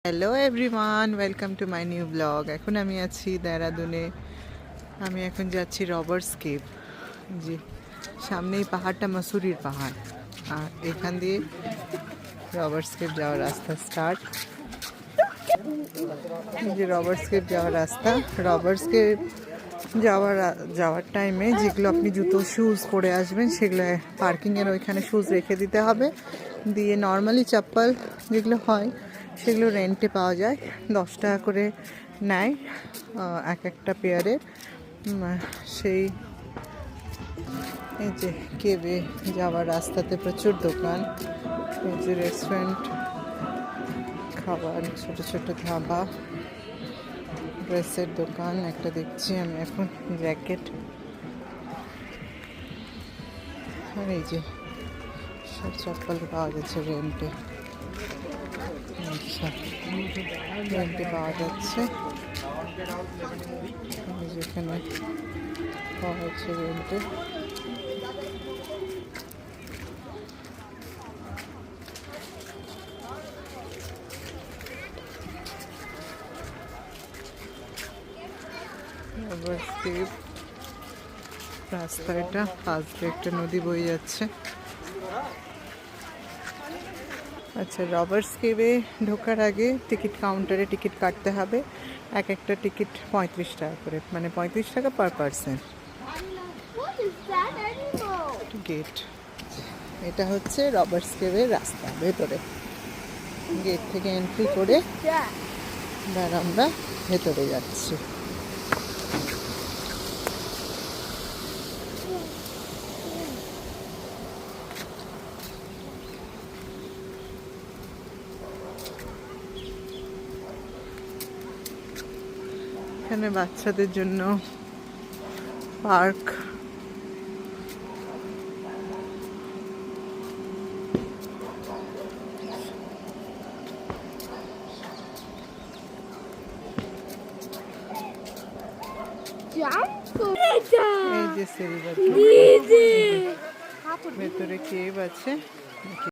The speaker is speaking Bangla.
Hello everyone, welcome to my new blog. এখন আমি আছি দেহরাদুনে। আমি এখন যাচ্ছি রবার্টস কেভ। জি, সামনেই পাহাড়টা মাসুরির পাহাড়, আর এখান দিয়ে রবার্টস কেভ যাওয়ার রাস্তা স্টার্ট। এই যে রবার্টস কেভ যাওয়ার রাস্তা। রবার্টস কেভ যাওয়ার টাইমে যেগুলো আপনি জুতো শুজ পরে আসবেন, সেগুলো পার্কিংয়ের ওইখানে শুজ রেখে দিতে হবে। দিয়ে নর্মালি চপ্পল যেগুলো হয় সেগুলো রেন্টে পাওয়া যায়, 10 টাকা করে নেয় এক একটা পেয়ারের। সেই এই যে কেভে যাওয়ার রাস্তাতে প্রচুর দোকান, এই যে রেস্টুরেন্ট, খাবার, ছোট ছোট ধাবা, ড্রেসের দোকান একটা দেখছি আমি এখন, জ্যাকেট, আর এই যে সব চপ্পল পাওয়া যাচ্ছে রেন্টে। আচ্ছা, রেন্টে পাওয়া যাচ্ছে, যেখানে পাওয়া যাচ্ছে রেন্টে। রাস্তা এটা, পাশ দিয়ে একটা নদী বয়ে যাচ্ছে। আচ্ছা, রবার্টস কেভে ঢোকার আগে টিকিট কাউন্টারে টিকিট কাটতে হবে। এক একটা টিকিট 35 টাকা করে, মানে 35 টাকা পার পারসন। গেট, এটা হচ্ছে রবার্টস কেভের রাস্তা। ভেতরে গেট থেকে এন্ট্রি করে এবার আমরা ভেতরে যাচ্ছি। এখানে বাচ্চাদের জন্য পার্ক, এই যে ভেতরে কেভ আছে।